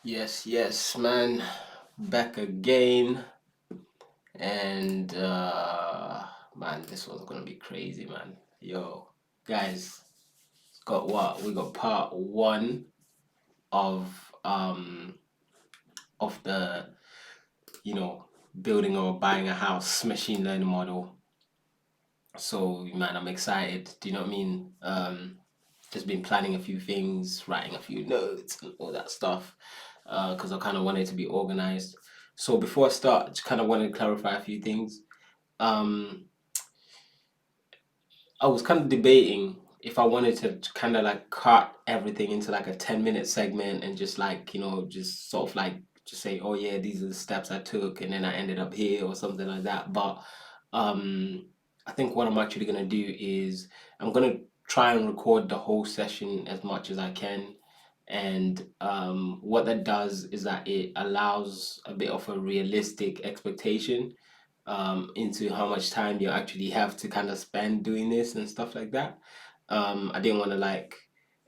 Yes, man. Back again. And man, this one's gonna be crazy, man. Yo, guys, got what? We got part one of um of the, you know, building or buying a house machine learning model. So man, I'm excited. Do you know what I mean? Just been planning a few things, writing a few notes and all that stuff. Because I kind of wanted to be organized. So before I start, just kind of wanted to clarify a few things. Um, I was kind of debating if I wanted to kind of like cut everything into like a 10-minute segment and just like, just sort of like just say, oh yeah, these are the steps I took and then I ended up here or something like that. But um, I think what I'm actually gonna do is I'm gonna try and record the whole session as much as I can. And what that does is that it allows a bit of a realistic expectation into how much time you actually have to kind of spend doing this and stuff like that. I didn't want to like,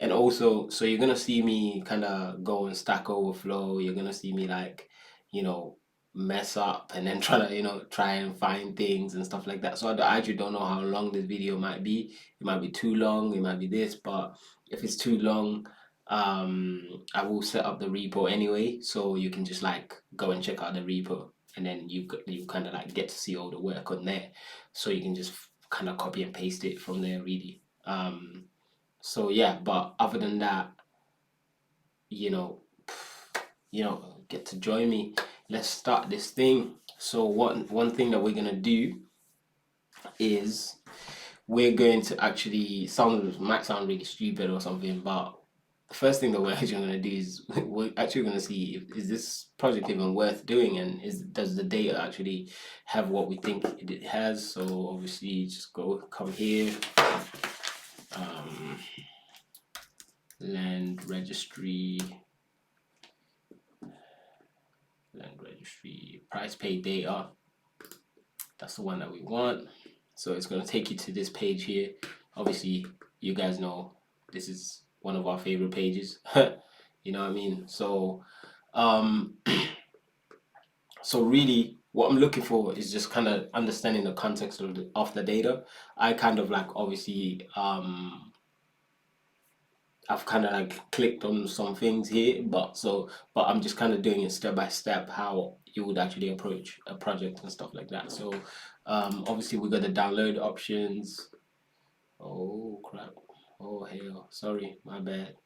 and also, so you're gonna see me kind of go in Stack Overflow. You're gonna see me like, you know, mess up and then try to, try and find things and stuff like that. So I actually don't know how long this video might be. It might be too long. It might be this, but if it's too long, I will set up the repo anyway, so you can just like go and check out the repo and then you kind of like get to see all the work on there, so you can just kind of copy and paste it from there really. So yeah, but other than that, you know, get to join me. Let's start this thing. So one thing that we're gonna do is we're going to actually might sound really stupid or something, but the first thing that we're actually going to do is we're actually going to see if is this project even worth doing, and is does the data actually have what we think it has. So obviously just come here, um, land registry, price paid data. That's the one that we want. So it's going to take you to this page here. Obviously, you guys know this is one of our favorite pages. You know what I mean? So, um, so really, what I'm looking for is just kind of understanding the context of the data. I kind of like obviously I've kind of like clicked on some things here, but I'm just kind of doing it step by step how you would actually approach a project and stuff like that. So obviously we got the download options. Oh crap! Oh hell! Sorry, my bad.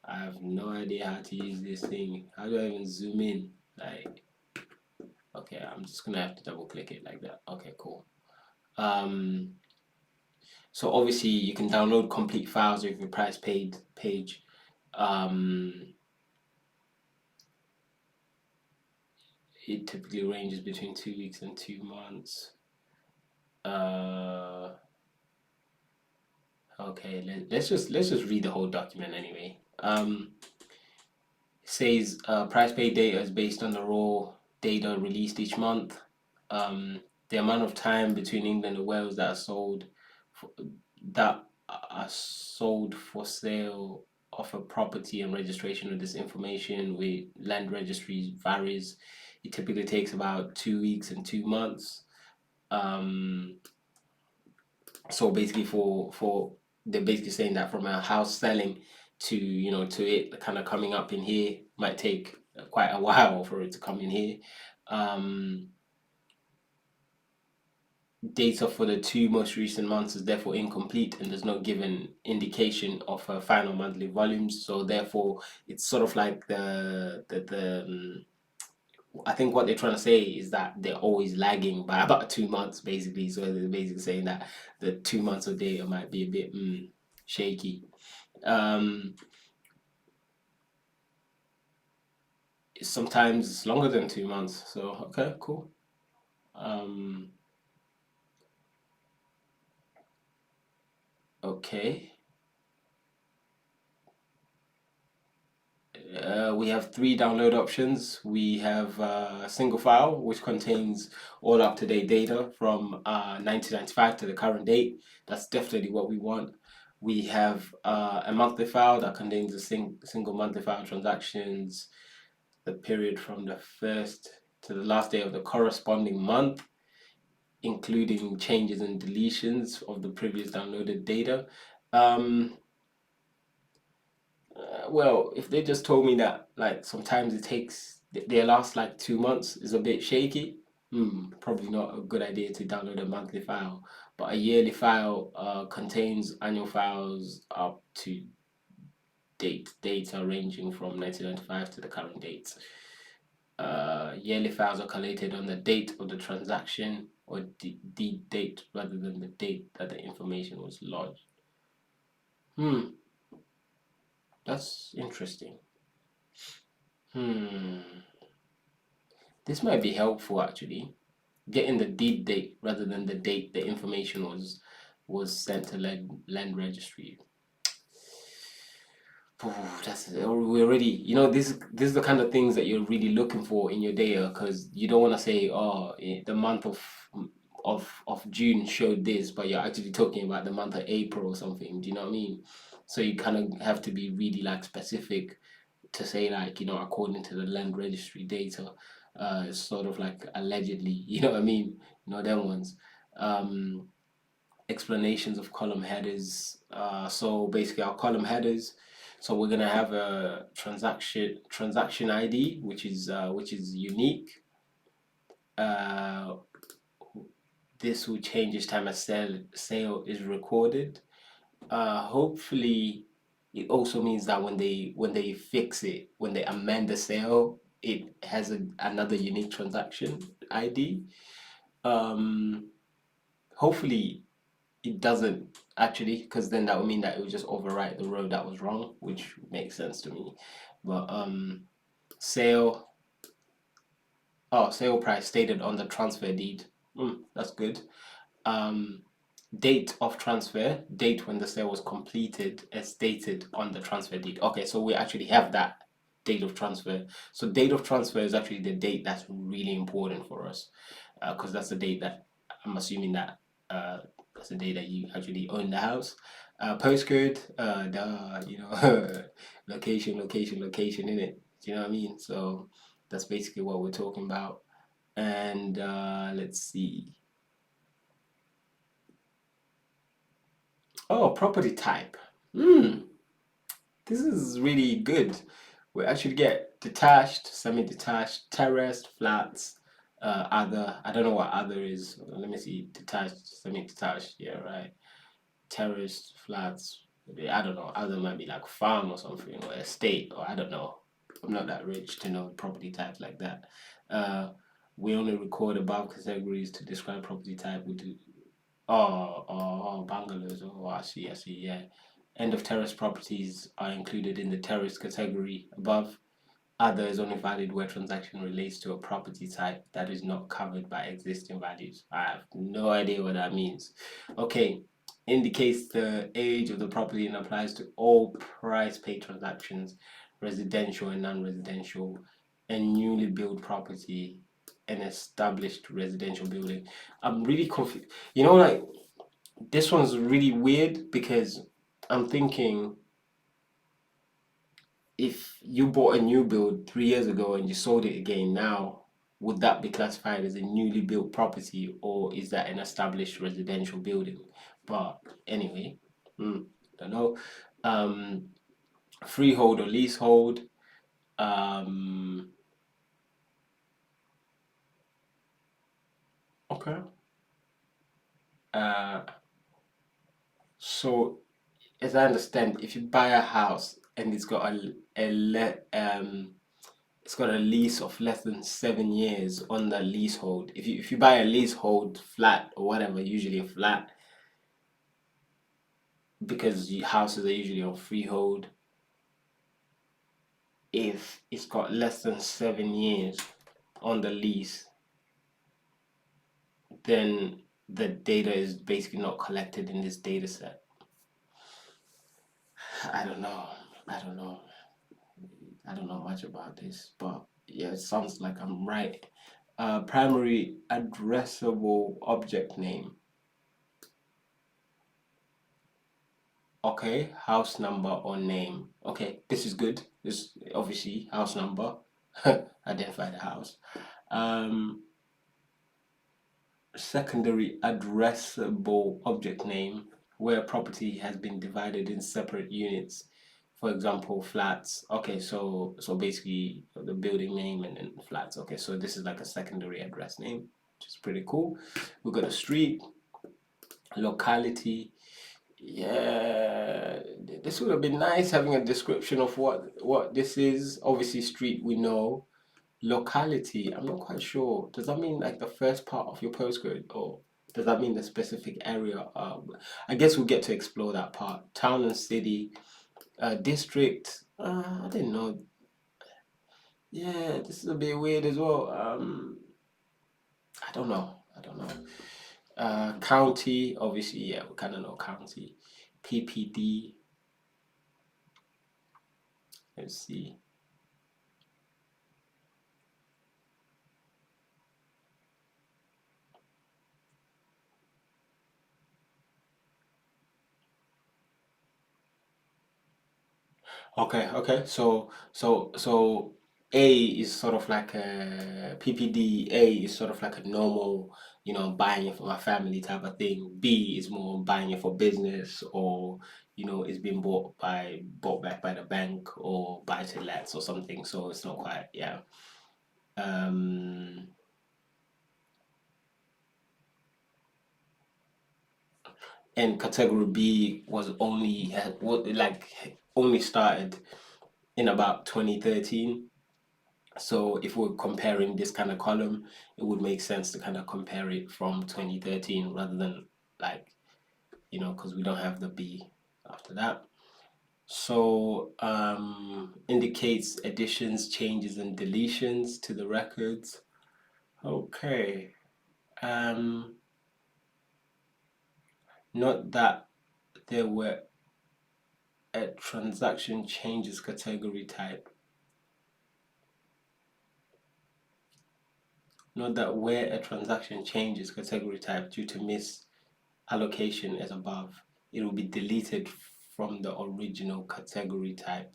I have no idea how to use this thing. How do I even zoom in? Like, okay, I'm just gonna have to double click it like that. Okay, cool. Um, so obviously you can download complete files of your price paid page. Um, it typically ranges between 2 weeks and 2 months. Uh, okay, let's just read the whole document anyway. It says price paid data is based on the raw data released each month. Um, the amount of time between England and Wales for, that are sold for sale of a property and registration of this information with land registries varies. It typically takes about 2 weeks and 2 months. Um, so basically, for they're basically saying that from a house selling to to it kind of coming up in here might take quite a while for it to come in here. Um, Data for the two most recent months is therefore incomplete and does not give an indication of final monthly volumes. So therefore, it's sort of like I think what they're trying to say is that they're always lagging by about 2 months, basically. So they're basically saying that the 2 months of data might be a bit shaky. Um, Sometimes it's longer than 2 months. So okay, cool. Um, okay. We have three download options. We have a single file, which contains all up-to-date data from 1995 to the current date. That's definitely what we want. We have a monthly file that contains the single monthly file transactions, the period from the first to the last day of the corresponding month, including changes and deletions of the previous downloaded data. Um, well, if they just told me that like sometimes it takes they last like 2 months is a bit shaky. Probably not a good idea to download a monthly file, but a yearly file contains annual files up to data ranging from 1995 to the current date. Yearly files are collated on the date of the transaction or the date rather than the date that the information was lodged. Hmm, that's interesting. Hmm, this might be helpful actually. Getting the deed date rather than the date the information was sent to land registry. That's we already this is the kind of things that you're really looking for in your data because you don't want to say the month of June showed this, but you're actually talking about the month of April or something. Do you know what I mean? So you kind of have to be really like specific to say like according to the land registry data, it's sort of like allegedly. You know what I mean? Them ones. Um, Explanations of column headers. So basically our column headers. So we're gonna have a transaction ID, which is unique. Uh, this will change each time a sale is recorded. Hopefully, it also means that when they fix it, when they amend the sale, it has another unique transaction ID. Um, Hopefully it doesn't actually, because then that would mean that it would just overwrite the row that was wrong, which makes sense to me. But sale sale price stated on the transfer deed. That's good. Um, Date of transfer, date when the sale was completed, as stated on the transfer deed. Okay, so we actually have that date of transfer. So date of transfer is actually the date that's really important for us, because that's the date that I'm assuming that that's the day that you actually own the house. Postcode, location in it. Do you know what I mean? So that's basically what we're talking about. And let's see. Oh, property type. This is really good. We actually get detached, semi-detached, terraced, flats, other. I don't know what other is. Let me see. Detached, semi-detached. Yeah, right. Terraced, flats. I don't know. Other might be like farm or something, or estate, or I don't know. I'm not that rich to know property types like that. Uh, we only record above categories to describe property type. We do bungalows. Oh, I see, yeah. End of terrace properties are included in the terrace category above. Other is only valid where transaction relates to a property type that is not covered by existing values. I have no idea what that means. Okay, indicates the age of the property and applies to all price paid transactions, residential and non-residential, and newly built property and established residential building. I'm really confused. Like this one's really weird because I'm thinking if you bought a new build 3 years ago and you sold it again now, would that be classified as a newly built property or is that an established residential building? But anyway, don't know. Um, Freehold or leasehold. Um, okay. Uh, so as I understand, if you buy a house and it's got a lease of less than 7 years on the leasehold. If you buy a leasehold flat or whatever, usually a flat, because houses are usually on freehold. If it's got less than 7 years on the lease, then the data is basically not collected in this data set. I don't know. I don't know. I don't know much about this, but yeah, it sounds like I'm right. Primary addressable object name. Okay, house number or name. Okay, this is good. This obviously house number. Identify the house. Um, Secondary addressable object name, where property has been divided in separate units. For example, flats. Okay, so basically the building name and then flats. Okay, so this is like a secondary address name, which is pretty cool. We've got a street, locality. Yeah, this would have been nice having a description of what this is. Obviously, street we know. Locality, I'm not quite sure. Does that mean like the first part of your postcode, or does that mean the specific area? I guess we'll get to explore that part. Town and city, district. I didn't know. Yeah, this is a bit weird as well. I don't know. I don't know. County, obviously, yeah, we kind of know county. PPD. Let's see. Okay, okay. So A is sort of like a PPD. A is sort of like a normal, buying it for my family type of thing. B is more buying it for business, or it's been bought back by the bank or buy to lets or something. So it's not quite, yeah. Um, and category B was only had what like only started in about 2013. So if we're comparing this kind of column, it would make sense to kind of compare it from 2013 rather than like, because we don't have the B after that. So indicates additions, changes, and deletions to the records. Okay. Um, Not that there were a transaction changes category type. Not that where a transaction changes category type due to allocation as above, it will be deleted from the original category type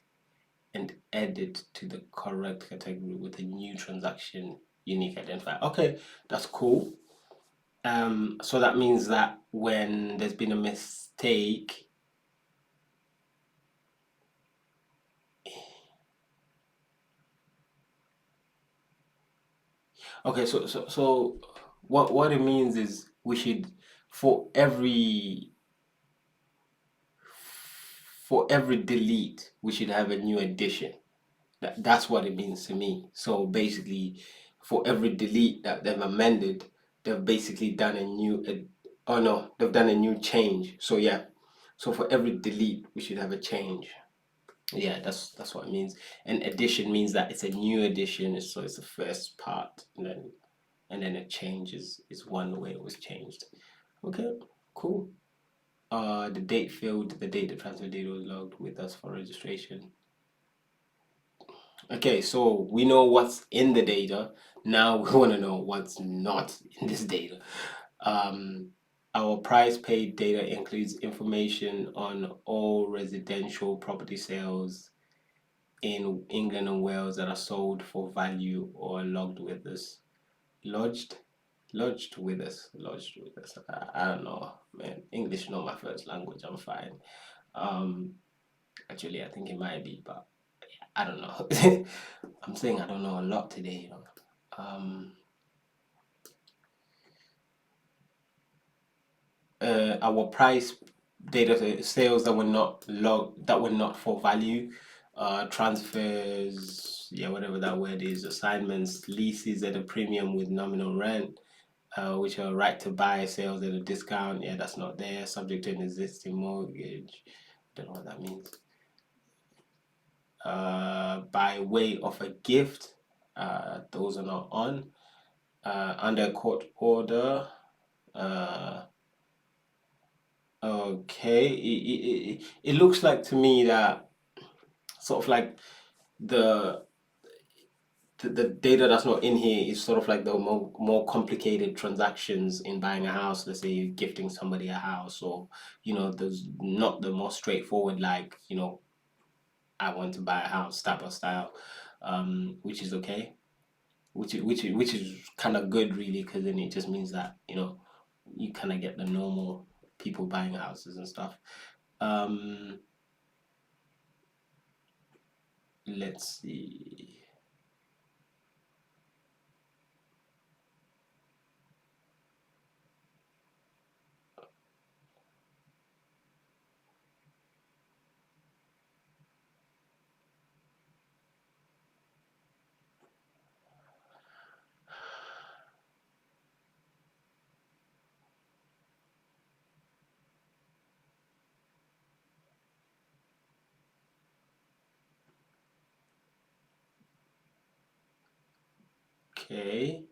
and added to the correct category with a new transaction unique identifier. Okay, that's cool. So that means that when there's been a mistake, okay, so what it means is we should for every for every delete we should have a new addition. That's what it means to me. So basically, for every delete that they've amended, they've basically done a new, oh no, they've done a new change. So yeah, so for every delete, we should have a change. Yeah, that's what it means. And addition means that it's a new addition, so it's the first part, and then a change is one way it was changed. Okay, cool. The date field, the date the transfer data was logged with us for registration. Okay, so we know what's in the data. Now we want to know what's not in this data. Um, our price paid data includes information on all residential property sales in England and Wales that are sold for value or logged with us. Lodged? Lodged with us. I don't know, man. English not my first language. I'm fine. Um, Actually, I think it might be, but I don't know. I'm saying I don't know a lot today. Um, our price data sales that were not that were not for value, transfers, yeah, whatever that word is, assignments, leases at a premium with nominal rent, which are right to buy sales at a discount. Yeah, that's not there. Subject to an existing mortgage. Don't know what that means. By way of a gift, those are not on. Under court order. Uh, okay, it looks like to me that sort of like the the data that's not in here is sort of like the more complicated transactions in buying a house. Let's say you're gifting somebody a house, or there's not the more straightforward, like, I want to buy a house type of style, which is okay, which is kind of good really, because then it just means that you kind of get the normal people buying houses and stuff. Um, let's see. Okay,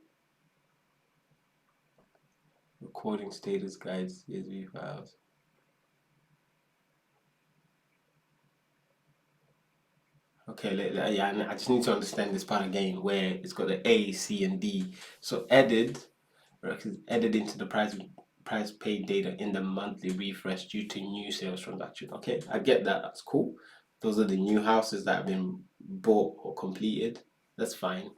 recording status guides, CSV files. Okay, yeah, and I just need to understand this part again, where it's got the A, C, and D. So added into the price paid data in the monthly refresh due to new sales transaction. Okay, I get that. That's cool. Those are the new houses that have been bought or completed. That's fine.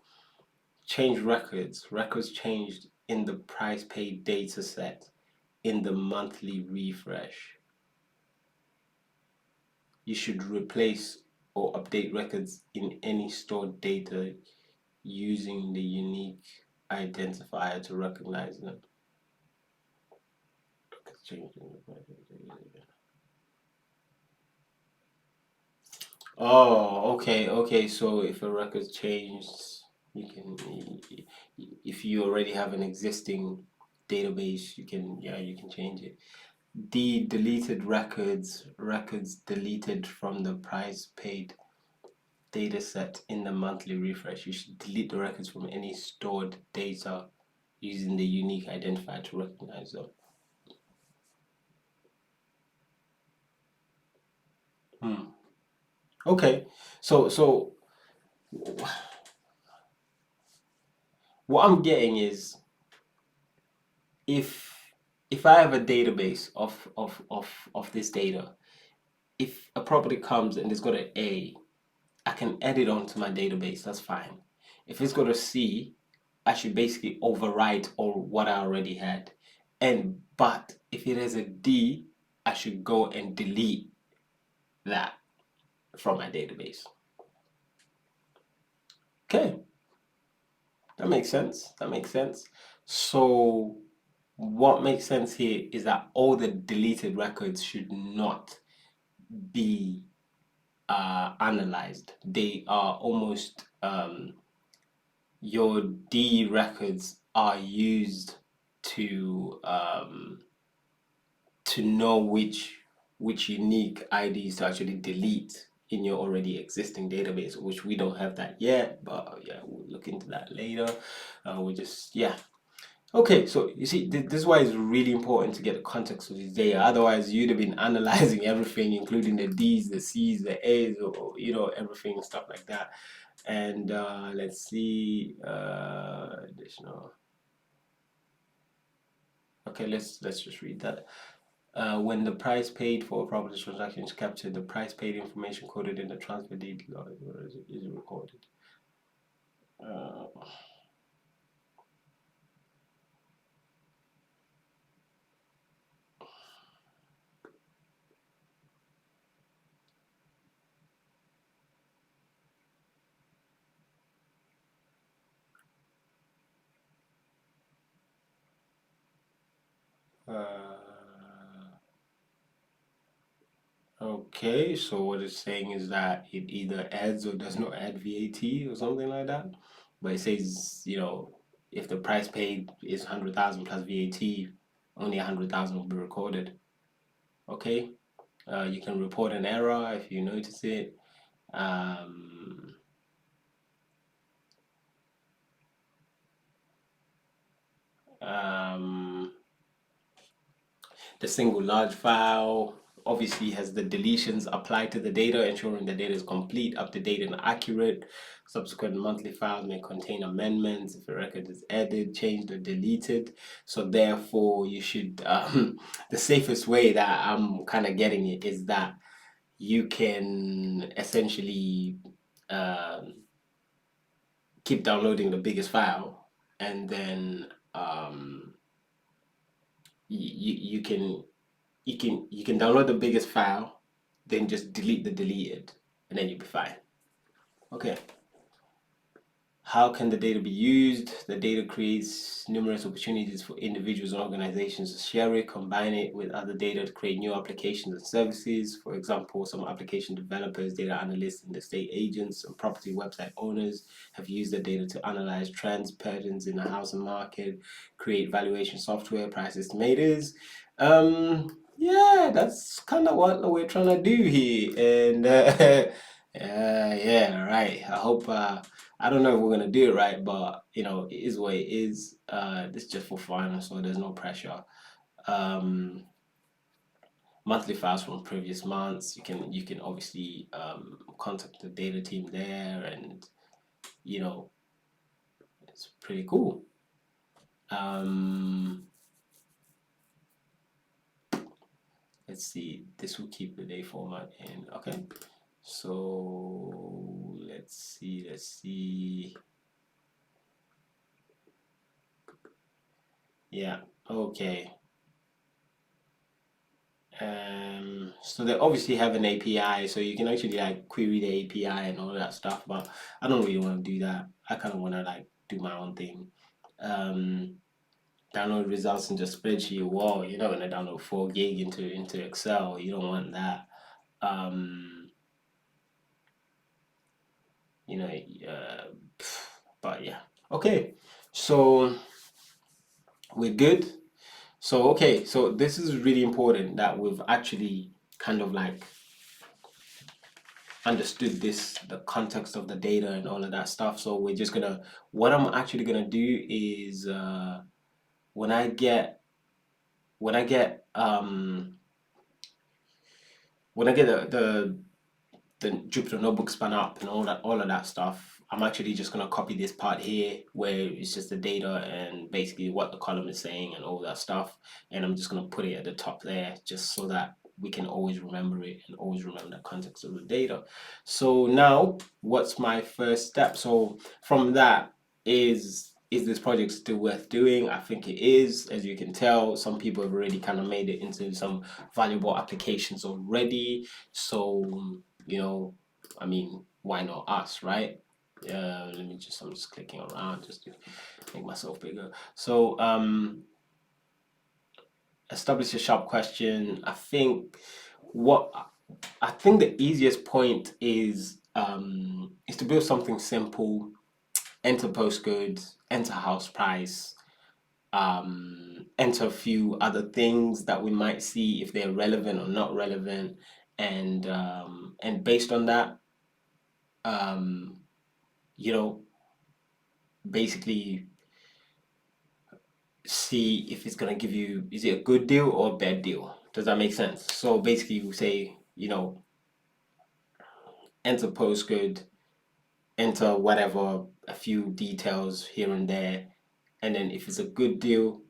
Change records. Records changed in the price paid data set in the monthly refresh. You should replace or update records in any stored data using the unique identifier to recognize them. Oh, okay, okay. So if a record's changed, you can, if you already have an existing database, you can change it. The deleted records deleted from the price paid data set in the monthly refresh. You should delete the records from any stored data using the unique identifier to recognize them. Hmm. Okay. So what I'm getting is, if I have a database of this data, if a property comes and it's got an A, I can add it onto my database. That's fine. If it's got a C, I should basically overwrite all what I already had. But if it has a D, I should go and delete that from my database. Okay, that makes sense. That makes sense. So what makes sense here is that all the deleted records should not be analyzed. They are almost, your D records are used to know which unique IDs to actually delete in your already existing database, which we don't have that yet, but yeah, we'll look into that later. We just, yeah. Okay, so you see, this is why it's really important to get the context of this data. Otherwise, you'd have been analyzing everything, including the D's, the C's, the A's, or everything and stuff like that. And let's see, additional. Okay, let's just read that. When the price paid for a property transaction is captured, the price paid information coded in the transfer deed is recorded. Uh, uh, okay, so what it's saying is that it either adds or does not add VAT or something like that. But it says, if the price paid is 100,000 plus VAT, only 100,000 will be recorded. Okay, you can report an error if you notice it. Um, um, the single large file. obviously has the deletions applied to the data, ensuring the data is complete, up to date, and accurate. Subsequent monthly files may contain amendments if a record is added, changed, or deleted. So therefore, you should the safest way that I'm kind of getting it is that you can essentially keep downloading the biggest file, and then you can you can download the biggest file, then just delete the deleted, and then you'll be fine. Okay. How can the data be used? The data creates numerous opportunities for individuals and organizations to share it, combine it with other data to create new applications and services. For example, some application developers, data analysts, and estate agents and property website owners have used the data to analyze trends, patterns in the housing market, create valuation software, price estimators. Yeah, that's kind of what we're trying to do here. And yeah, right. I hope I don't know if we're gonna do it right, but it is what it is. This is just for fun, so there's no pressure. Um, Monthly files from previous months. You can obviously contact the data team there, and you know it's pretty cool. Um, let's see. This will keep the day format in. Okay. So let's see. Let's see. Yeah. Okay. So they obviously have an API, so you can actually like query the API and all that stuff, but I don't really want to do that. I kind of want to like do my own thing. Um, Download results into spreadsheet. Whoa, you're not gonna download 4 gig into Excel. You don't want that. Um, you know, uh, but yeah. Okay, so we're good. So okay, so this is really important that we've actually kind of like understood the context of the data and all of that stuff. So we're just gonna, what I'm actually gonna do is when I get when I get when I get the Jupyter notebook spun up and all of that stuff, I'm actually just gonna copy this part here where it's just the data and basically what the column is saying and all that stuff, and I'm just gonna put it at the top there just so that we can always remember it and always remember the context of the data. So now, what's my first step? So from that, is this project still worth doing? I think it is. As you can tell, some people have already kind of made it into some valuable applications already. So I mean, why not us, right? I'm just clicking around just to make myself bigger. So, establish a sharp question. What I think the easiest point is to build something simple. Enter postcode, enter house price, enter a few other things that we might see if they're relevant or not relevant, and based on that, um, you know, basically see if it's gonna give you, is it a good deal or a bad deal? Does that make sense? So basically, we say, enter postcode, enter whatever, a few details here and there, and then if it's a good deal,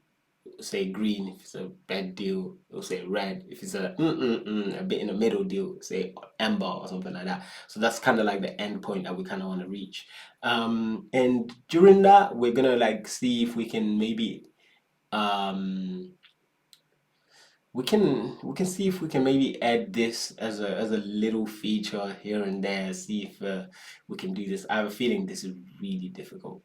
say green. If it's a bad deal, it'll say red. If it's a bit in the middle deal, say amber or something like that. So that's kind of like the end point that we kind of want to reach. And during that, we're gonna like see if we can maybe um, we can see if we can maybe add this as a little feature here and there. See if we can do this. I have a feeling this is really difficult.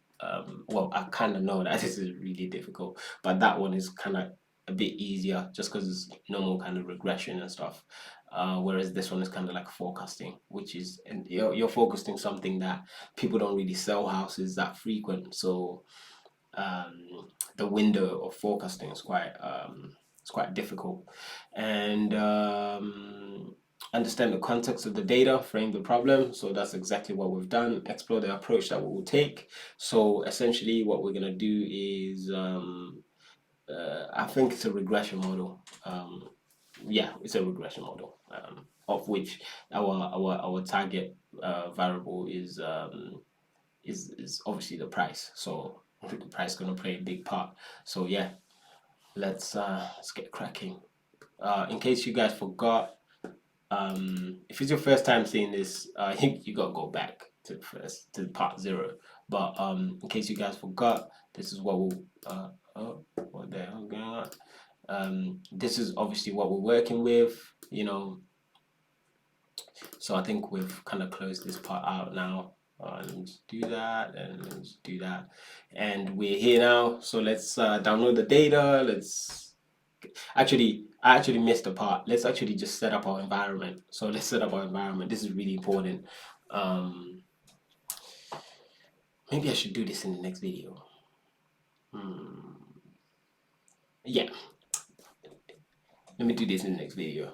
Well, I kind of know that this is really difficult, but that one is kind of a bit easier just because it's normal kind of regression and stuff. Whereas this one is kind of like forecasting, which is, and you're focusing something that people don't really sell houses that frequent. So the window of forecasting is quite difficult, and understand the context of the data, frame the problem. So that's exactly what we've done. Explore the approach that we will take. So essentially, what we're gonna do is I think it's a regression model. yeah, it's a regression model, of which our target variable is obviously the price. So the price gonna play a big part. So yeah, let's get cracking. In case you guys forgot, if it's your first time seeing this, you gotta go back to to part zero. But in case you guys forgot, this is what we'll oh, what the hell going on? This is obviously what we're working with, you know. So I think we've kind of closed this part out now. Let me just do that, and let me just do that, and we're here now. So let's download the data. Let's I actually missed a part. Let's actually just set up our environment. So let's set up our environment. This is really important. Um, Maybe I should do this in the next video. Hmm. Yeah, let me do this in the next video.